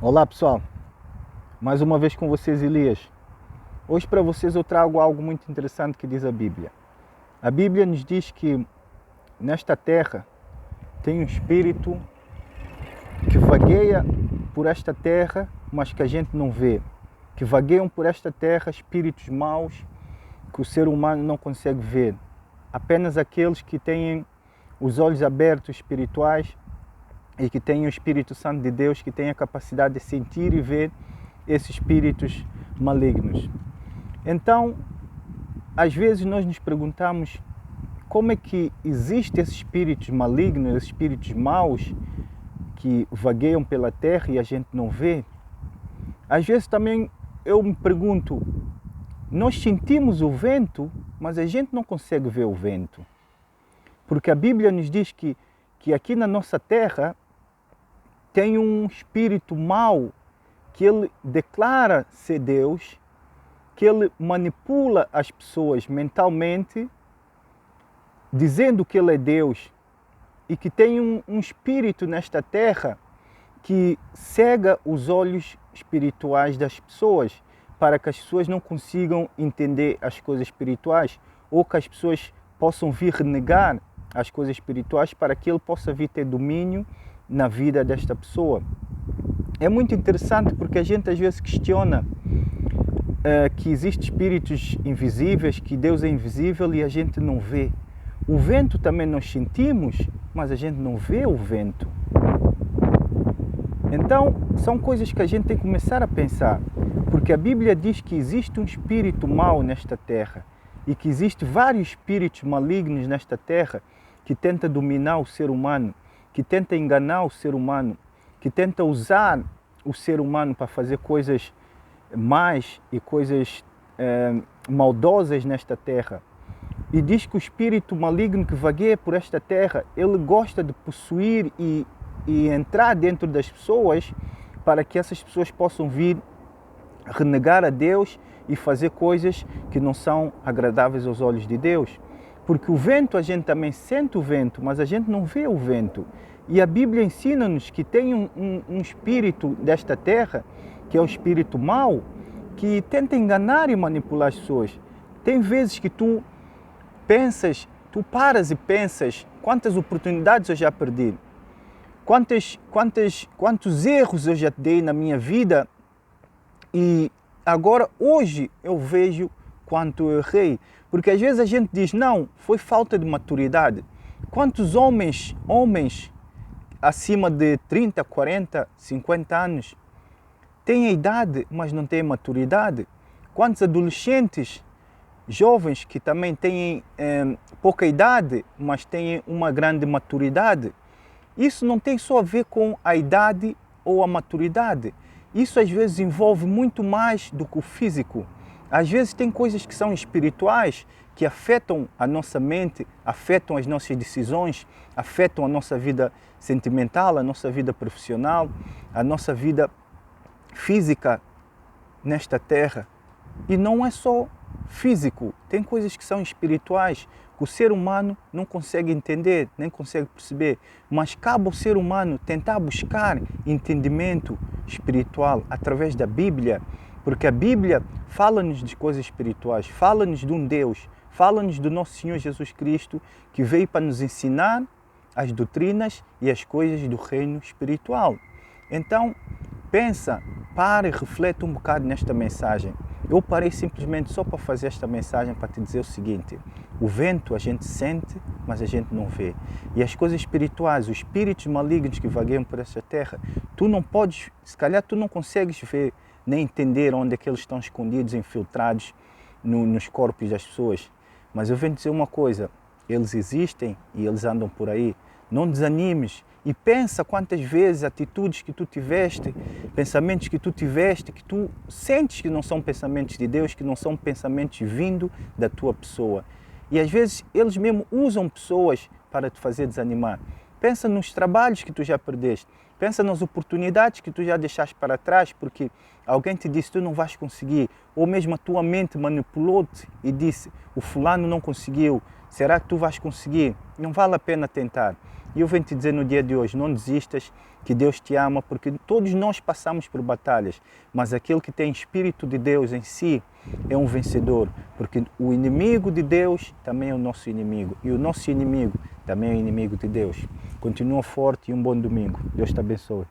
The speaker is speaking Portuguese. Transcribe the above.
Olá pessoal, mais uma vez com vocês Elias. Hoje para vocês eu trago algo muito interessante que diz a Bíblia. A Bíblia nos diz que nesta terra tem um espírito que vagueia por esta terra, mas que a gente não vê. Que vagueiam por esta terra espíritos maus que o ser humano não consegue ver. Apenas aqueles que têm os olhos abertos espirituais e que têm o Espírito Santo de Deus, que têm a capacidade de sentir e ver esses espíritos malignos. Então, às vezes nós nos perguntamos como é que existem esses espíritos malignos, esses espíritos maus que vagueiam pela terra e a gente não vê. Às vezes também eu me pergunto, nós sentimos o vento, mas a gente não consegue ver o vento. Porque a Bíblia nos diz que aqui na nossa terra tem um espírito mau que ele declara ser Deus, que ele manipula as pessoas mentalmente, dizendo que ele é Deus, e que tem um espírito nesta terra que cega os olhos espirituais das pessoas, para que as pessoas não consigam entender as coisas espirituais, ou que as pessoas possam vir renegar as coisas espirituais, para que ele possa vir ter domínio na vida desta pessoa. É muito interessante porque a gente às vezes questiona que existem espíritos invisíveis, que Deus é invisível e a gente não vê. O vento também nós sentimos, mas a gente não vê o vento. Então, são coisas que a gente tem que começar a pensar, porque a Bíblia diz que existe um espírito mau nesta terra e que existem vários espíritos malignos nesta terra que tentam dominar o ser humano, que tenta enganar o ser humano, que tenta usar o ser humano para fazer coisas más e coisas maldosas nesta terra. E diz que o espírito maligno que vagueia por esta terra, ele gosta de possuir e entrar dentro das pessoas para que essas pessoas possam vir renegar a Deus e fazer coisas que não são agradáveis aos olhos de Deus. Porque o vento, a gente também sente o vento, mas a gente não vê o vento. E a Bíblia ensina-nos que tem um espírito desta terra, que é o espírito mau, que tenta enganar e manipular as pessoas. Tem vezes que tu paras e pensas, quantas oportunidades eu já perdi, quantos erros eu já dei na minha vida, e agora, hoje, eu vejo quanto eu errei. Porque às vezes a gente diz, não, foi falta de maturidade. Quantos homens acima de 30, 40, 50 anos têm a idade, mas não têm maturidade? Quantos adolescentes, jovens que também têm pouca idade, mas têm uma grande maturidade? Isso não tem só a ver com a idade ou a maturidade. Isso às vezes envolve muito mais do que o físico. Às vezes tem coisas que são espirituais, que afetam a nossa mente, afetam as nossas decisões, afetam a nossa vida sentimental, a nossa vida profissional, a nossa vida física nesta terra. E não é só físico, tem coisas que são espirituais, que o ser humano não consegue entender, nem consegue perceber. Mas cabe ao ser humano tentar buscar entendimento espiritual através da Bíblia, porque a Bíblia fala-nos de coisas espirituais, fala-nos de um Deus, fala-nos do nosso Senhor Jesus Cristo, que veio para nos ensinar as doutrinas e as coisas do reino espiritual. Então, pensa, para e reflete um bocado nesta mensagem. Eu parei simplesmente só para fazer esta mensagem, para te dizer o seguinte: o vento a gente sente, mas a gente não vê. E as coisas espirituais, os espíritos malignos que vagueiam por essa terra, tu não podes, se calhar tu não consegues ver, nem entender onde é que eles estão escondidos, infiltrados nos corpos das pessoas. Mas eu venho dizer uma coisa, eles existem e eles andam por aí. Não desanimes e pensa quantas vezes atitudes que tu tiveste, pensamentos que tu tiveste, que tu sentes que não são pensamentos de Deus, que não são pensamentos vindo da tua pessoa. E às vezes eles mesmo usam pessoas para te fazer desanimar. Pensa nos trabalhos que tu já perdeste. Pensa nas oportunidades que tu já deixaste para trás porque alguém te disse que tu não vais conseguir. Ou mesmo a tua mente manipulou-te e disse, o fulano não conseguiu. Será que tu vais conseguir? Não vale a pena tentar. E eu venho te dizer no dia de hoje, não desistas, que Deus te ama, porque todos nós passamos por batalhas, mas aquele que tem Espírito de Deus em si é um vencedor, porque o inimigo de Deus também é o nosso inimigo, e o nosso inimigo também é o inimigo de Deus. Continua forte e um bom domingo. Deus te abençoe.